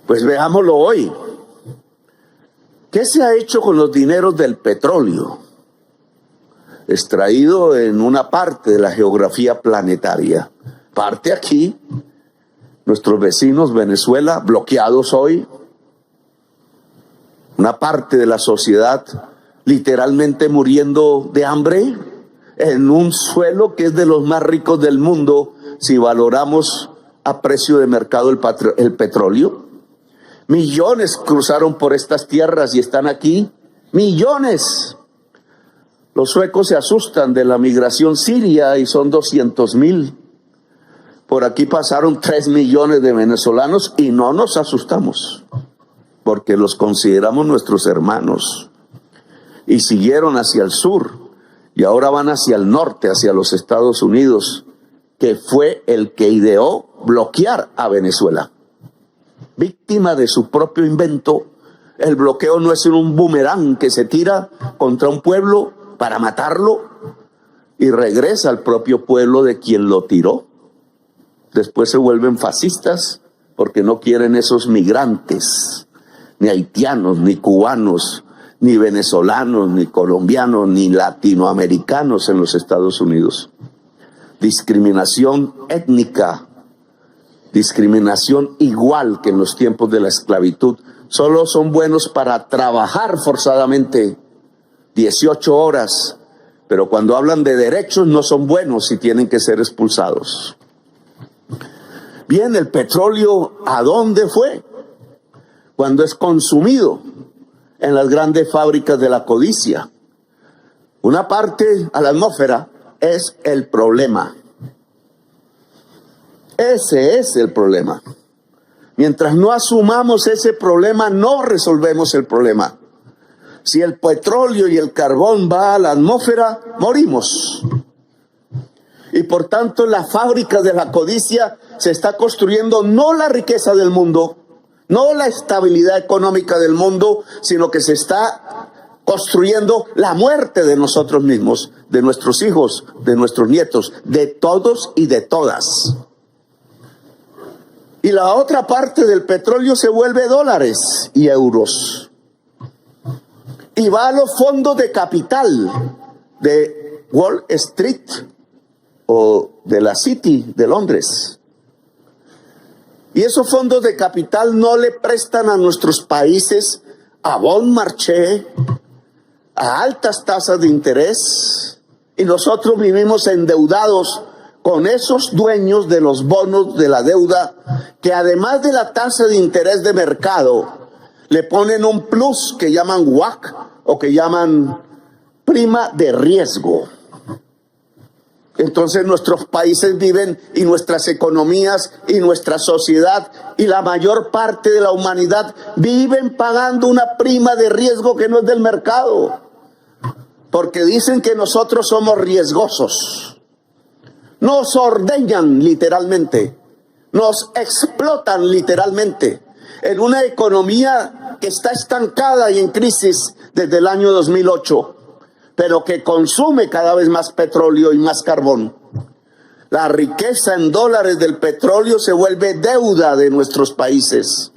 Pues veámoslo hoy. ¿Qué se ha hecho con los dineros del petróleo extraído en una parte de la geografía planetaria? Parte aquí, nuestros vecinos Venezuela, bloqueados hoy, una parte de la sociedad literalmente muriendo de hambre en un suelo que es de los más ricos del mundo si valoramos a precio de mercado el petróleo. Millones cruzaron por estas tierras y están aquí, millones. Los suecos se asustan de la migración siria y son 200,000. Por aquí pasaron 3 millones de venezolanos y no nos asustamos, porque los consideramos nuestros hermanos. Y siguieron hacia el sur y ahora van hacia el norte, hacia los Estados Unidos, que fue el que ideó bloquear a Venezuela. Víctima de su propio invento, el bloqueo no es un boomerang que se tira contra un pueblo para matarlo y regresa al propio pueblo de quien lo tiró. Después se vuelven fascistas porque no quieren esos migrantes, ni haitianos, ni cubanos, ni venezolanos, ni colombianos, ni latinoamericanos en los Estados Unidos. Discriminación étnica, discriminación igual que en los tiempos de la esclavitud. Solo son buenos para trabajar forzadamente 18 horas, pero cuando hablan de derechos no son buenos y tienen que ser expulsados. Bien, el petróleo, ¿a dónde fue? Cuando es consumido en las grandes fábricas de la codicia. Una parte a la atmósfera es el problema. Ese es el problema. Mientras no asumamos ese problema, no resolvemos el problema. Si el petróleo y el carbón va a la atmósfera, morimos. Y por tanto, en las fábricas de la codicia se está construyendo no la riqueza del mundo, no la estabilidad económica del mundo, sino que se está construyendo la muerte de nosotros mismos, de nuestros hijos, de nuestros nietos, de todos y de todas. Y la otra parte del petróleo se vuelve dólares y euros. Y va a los fondos de capital de Wall Street o de la City de Londres. Y esos fondos de capital no le prestan a nuestros países a bon marché, a altas tasas de interés, y nosotros vivimos endeudados con esos dueños de los bonos de la deuda, que además de la tasa de interés de mercado, le ponen un plus que llaman WACC o que llaman prima de riesgo. Entonces nuestros países viven y nuestras economías y nuestra sociedad y la mayor parte de la humanidad viven pagando una prima de riesgo que no es del mercado, porque dicen que nosotros somos riesgosos. Nos ordeñan literalmente, nos explotan literalmente en una economía que está estancada y en crisis desde el año 2008, pero que consume cada vez más petróleo y más carbón. La riqueza en dólares del petróleo se vuelve deuda de nuestros países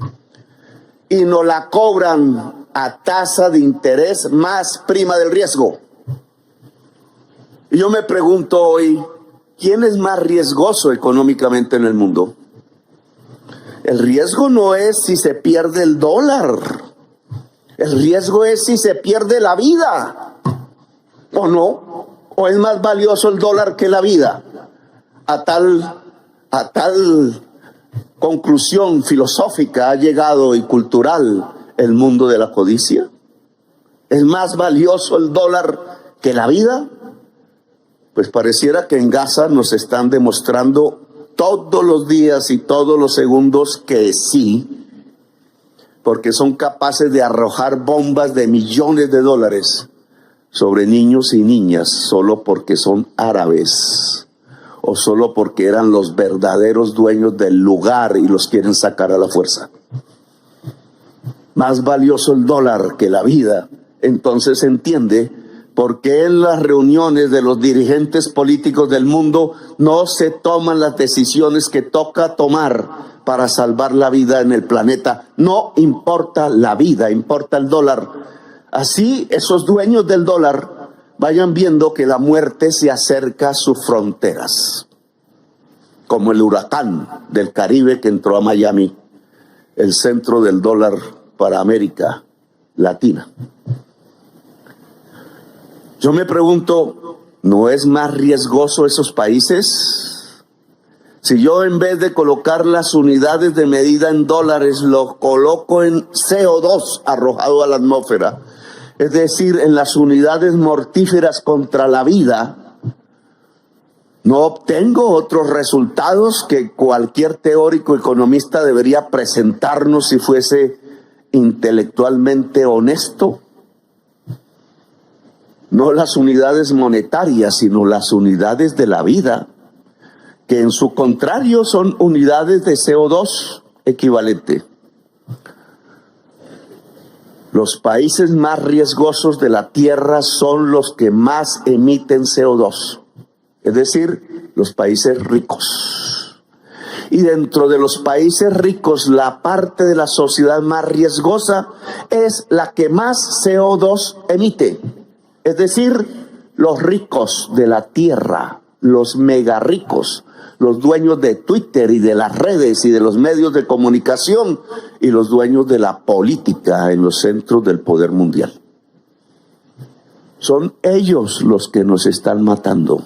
y nos la cobran a tasa de interés más prima del riesgo. Y yo me pregunto hoy, ¿quién es más riesgoso económicamente en el mundo? El riesgo no es si se pierde el dólar. El riesgo es si se pierde la vida. ¿O no? ¿O es más valioso el dólar que la vida? A tal conclusión filosófica ha llegado y cultural el mundo de la codicia. ¿Es más valioso el dólar que la vida? Pues pareciera que en Gaza nos están demostrando todos los días y todos los segundos que sí, porque son capaces de arrojar bombas de millones de dólares sobre niños y niñas solo porque son árabes o solo porque eran los verdaderos dueños del lugar y los quieren sacar a la fuerza. Más valioso el dólar que la vida. Entonces se entiende por qué en las reuniones de los dirigentes políticos del mundo no se toman las decisiones que toca tomar para salvar la vida en el planeta. No importa la vida, importa el dólar. Así esos dueños del dólar vayan viendo que la muerte se acerca a sus fronteras, como el huracán del Caribe que entró a Miami, el centro del dólar para América Latina. Yo me pregunto, ¿no es más riesgoso esos países? Si yo en vez de colocar las unidades de medida en dólares, lo coloco en CO2 arrojado a la atmósfera, es decir, en las unidades mortíferas contra la vida, no obtengo otros resultados que cualquier teórico economista debería presentarnos si fuese intelectualmente honesto. No las unidades monetarias, sino las unidades de la vida, que en su contrario son unidades de CO2 equivalente. Los países más riesgosos de la Tierra son los que más emiten CO2, es decir, los países ricos. Y dentro de los países ricos, la parte de la sociedad más riesgosa es la que más CO2 emite, es decir, los ricos de la Tierra, los mega ricos, los dueños de Twitter y de las redes y de los medios de comunicación y los dueños de la política en los centros del poder mundial. Son ellos los que nos están matando.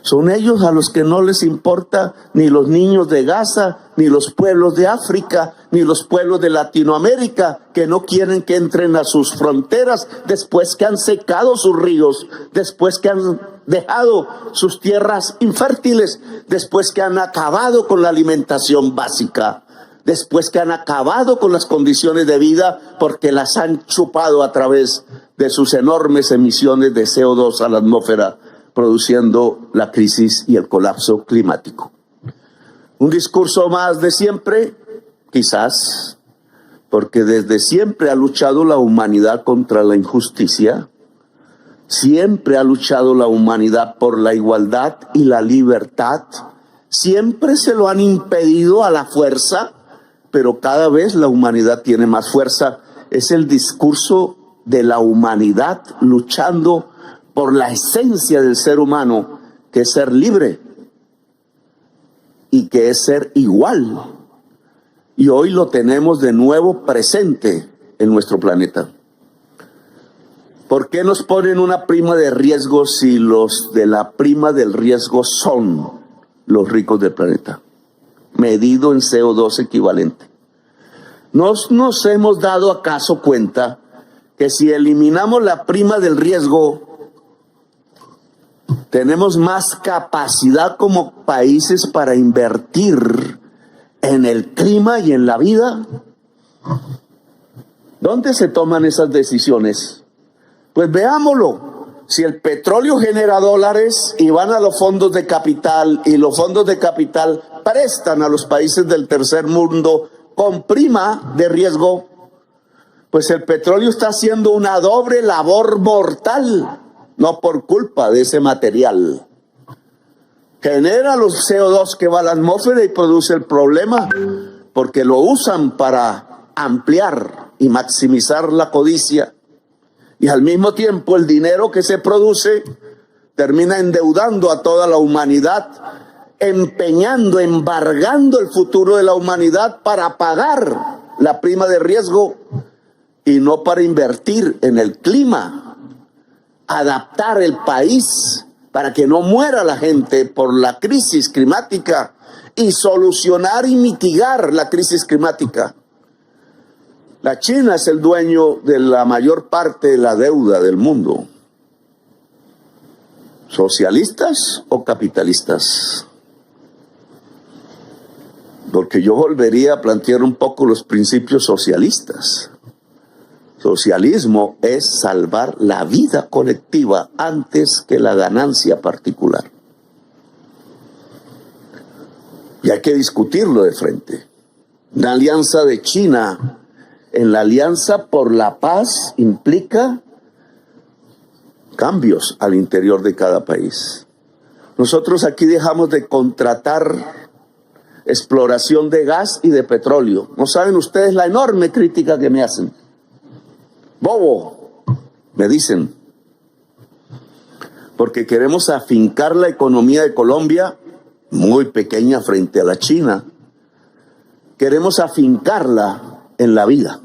Son ellos a los que no les importa ni los niños de Gaza, ni los pueblos de África, ni los pueblos de Latinoamérica, que no quieren que entren a sus fronteras después que han secado sus ríos, después que han dejado sus tierras infértiles, después que han acabado con la alimentación básica, después que han acabado con las condiciones de vida porque las han chupado a través de sus enormes emisiones de CO2 a la atmósfera, produciendo la crisis y el colapso climático. Un discurso más de siempre, quizás, porque desde siempre ha luchado la humanidad contra la injusticia, siempre ha luchado la humanidad por la igualdad y la libertad, siempre se lo han impedido a la fuerza, pero cada vez la humanidad tiene más fuerza. Es el discurso de la humanidad luchando por la esencia del ser humano, que es ser libre y que es ser igual. Y hoy lo tenemos de nuevo presente en nuestro planeta. ¿Por qué nos ponen una prima de riesgo si los de la prima del riesgo son los ricos del planeta? Medido en CO2 equivalente. ¿Nos hemos dado acaso cuenta que si eliminamos la prima del riesgo, tenemos más capacidad como países para invertir en el clima y en la vida? ¿Dónde se toman esas decisiones? Pues veámoslo. Si el petróleo genera dólares y van a los fondos de capital, y los fondos de capital prestan a los países del tercer mundo con prima de riesgo, pues el petróleo está haciendo una doble labor mortal. No por culpa de ese material. Genera los CO2 que va a la atmósfera y produce el problema, porque lo usan para ampliar y maximizar la codicia. Y al mismo tiempo el dinero que se produce termina endeudando a toda la humanidad, empeñando, embargando el futuro de la humanidad para pagar la prima de riesgo y no para invertir en el clima, adaptar el país para que no muera la gente por la crisis climática y solucionar y mitigar la crisis climática. La China es el dueño de la mayor parte de la deuda del mundo. ¿Socialistas o capitalistas? Porque yo volvería a plantear un poco los principios socialistas. Socialismo es salvar la vida colectiva antes que la ganancia particular. Y hay que discutirlo de frente. Una alianza de China en la Alianza por la Paz implica cambios al interior de cada país. Nosotros aquí dejamos de contratar exploración de gas y de petróleo. No saben ustedes la enorme crítica que me hacen. Bobo, me dicen, porque queremos afincar la economía de Colombia, muy pequeña frente a la China. Queremos afincarla en la vida.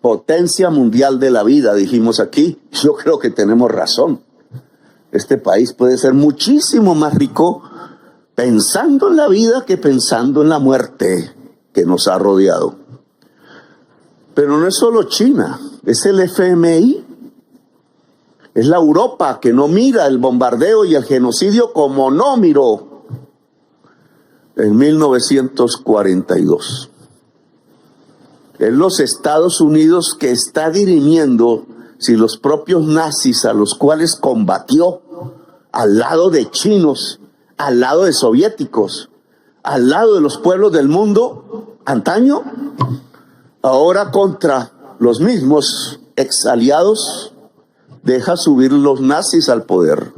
Potencia mundial de la vida, dijimos aquí. Yo creo que tenemos razón. Este país puede ser muchísimo más rico pensando en la vida que pensando en la muerte que nos ha rodeado. Pero no es solo China, es el FMI. Es la Europa que no mira el bombardeo y el genocidio como no miró en 1942. Es los Estados Unidos que está dirimiendo si los propios nazis a los cuales combatió al lado de chinos, al lado de soviéticos, al lado de los pueblos del mundo antaño, ahora contra los mismos ex aliados, deja subir los nazis al poder.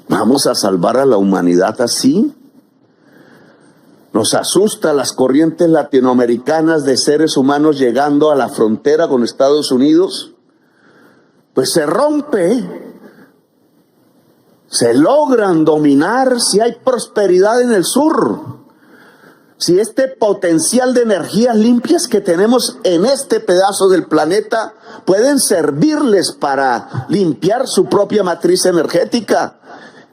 ¿Vamos a salvar a la humanidad así? Nos asusta las corrientes latinoamericanas de seres humanos llegando a la frontera con Estados Unidos. Pues se rompe, se logran dominar si hay prosperidad en el sur. Si este potencial de energías limpias que tenemos en este pedazo del planeta pueden servirles para limpiar su propia matriz energética.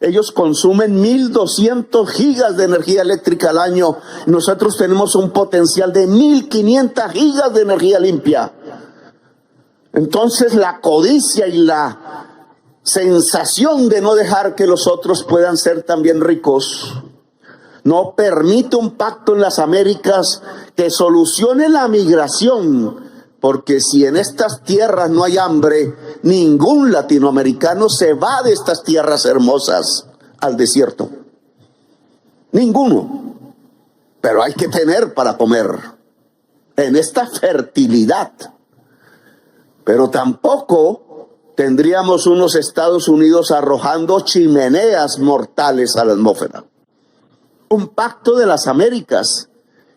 Ellos consumen 1.200 gigas de energía eléctrica al año. Nosotros tenemos un potencial de 1.500 gigas de energía limpia. Entonces la codicia y la sensación de no dejar que los otros puedan ser también ricos no permite un pacto en las Américas que solucione la migración, porque si en estas tierras no hay hambre, ningún latinoamericano se va de estas tierras hermosas al desierto. Ninguno. Pero hay que tener para comer en esta fertilidad. Pero tampoco tendríamos unos Estados Unidos arrojando chimeneas mortales a la atmósfera. Un pacto de las Américas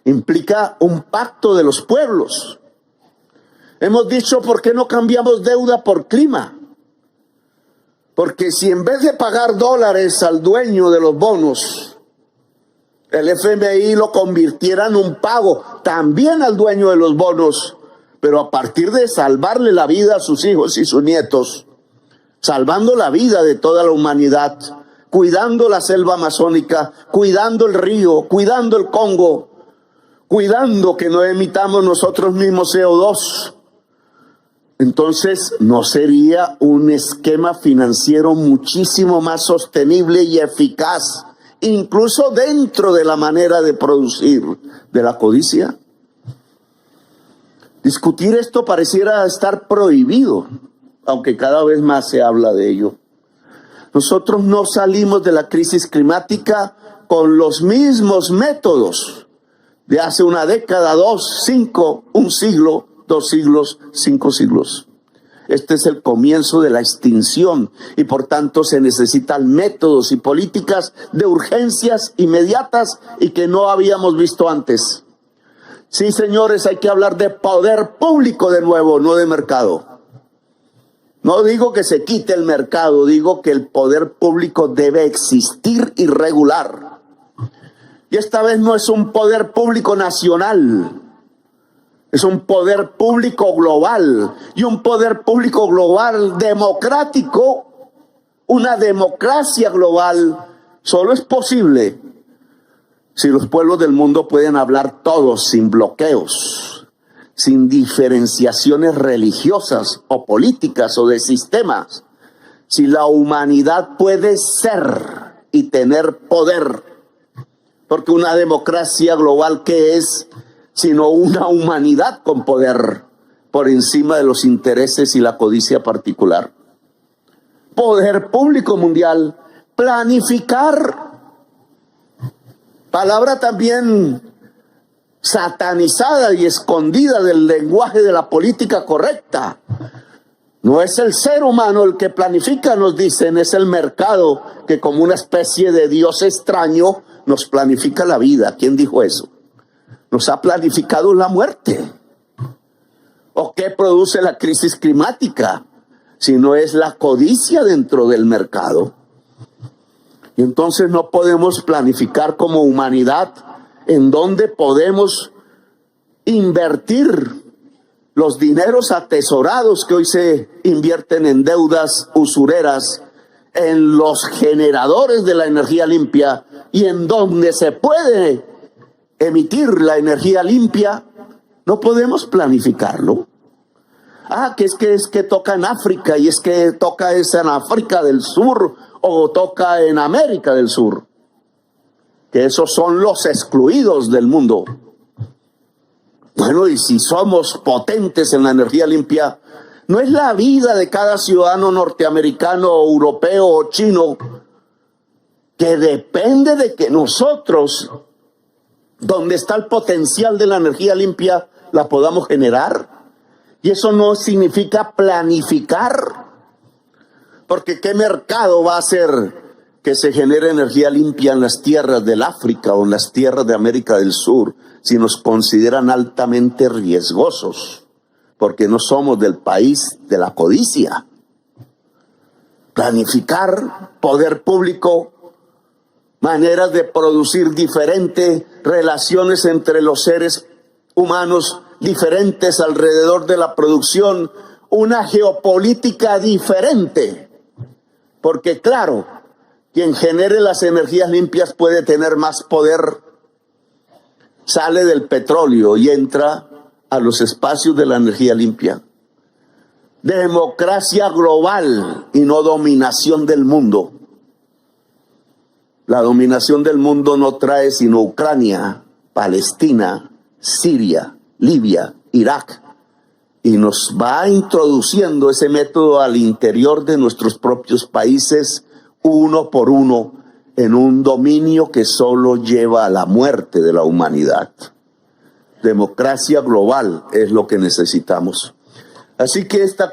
implica un pacto de los pueblos. Hemos dicho, ¿por qué no cambiamos deuda por clima? Porque si en vez de pagar dólares al dueño de los bonos, el FMI lo convirtiera en un pago también al dueño de los bonos, pero a partir de salvarle la vida a sus hijos y sus nietos, salvando la vida de toda la humanidad, cuidando la selva amazónica, cuidando el río, cuidando el Congo, cuidando que no emitamos nosotros mismos CO2. Entonces, ¿no sería un esquema financiero muchísimo más sostenible y eficaz, incluso dentro de la manera de producir de la codicia? Discutir esto pareciera estar prohibido, aunque cada vez más se habla de ello. Nosotros no salimos de la crisis climática con los mismos métodos de hace una década, 2, 5, un siglo, 2 siglos, 5 siglos. Este es el comienzo de la extinción y por tanto se necesitan métodos y políticas de urgencias inmediatas y que no habíamos visto antes. Sí, señores, hay que hablar de poder público de nuevo, no de mercado. No digo que se quite el mercado, digo que el poder público debe existir y regular. Y esta vez no es un poder público nacional, es un poder público global. Y un poder público global democrático, una democracia global, solo es posible si los pueblos del mundo pueden hablar todos sin bloqueos, sin diferenciaciones religiosas o políticas o de sistemas. Si la humanidad puede ser y tener poder, porque una democracia global, ¿qué es? Sino una humanidad con poder por encima de los intereses y la codicia particular. Poder público mundial, planificar, palabra también satanizada y escondida del lenguaje de la política correcta. No es el ser humano el que planifica, nos dicen, es el mercado que como una especie de Dios extraño nos planifica la vida. ¿Quién dijo eso? Nos ha planificado la muerte. ¿O qué produce la crisis climática? Si no es la codicia dentro del mercado. Y entonces no podemos planificar como humanidad en dónde podemos invertir los dineros atesorados que hoy se invierten en deudas usureras, en los generadores de la energía limpia y en donde se puede emitir la energía limpia. No podemos planificarlo. Que es que toca en África, y es que toca en África del Sur o toca en América del Sur, que esos son los excluidos del mundo. Bueno, y si somos potentes en la energía limpia, no es la vida de cada ciudadano norteamericano, europeo o chino que depende de que nosotros, donde está el potencial de la energía limpia, la podamos generar. Y eso no significa planificar, porque ¿qué mercado va a hacer que se genere energía limpia en las tierras del África o en las tierras de América del Sur si nos consideran altamente riesgosos? Porque no somos del país de la codicia. Planificar, poder público, maneras de producir diferentes, relaciones entre los seres humanos diferentes alrededor de la producción, una geopolítica diferente. Porque claro, quien genere las energías limpias puede tener más poder. Sale del petróleo y entra a los espacios de la energía limpia. Democracia global y no dominación del mundo. La dominación del mundo no trae sino Ucrania, Palestina, Siria, Libia, Irak, y nos va introduciendo ese método al interior de nuestros propios países, uno por uno, en un dominio que solo lleva a la muerte de la humanidad. Democracia global es lo que necesitamos. Así que esta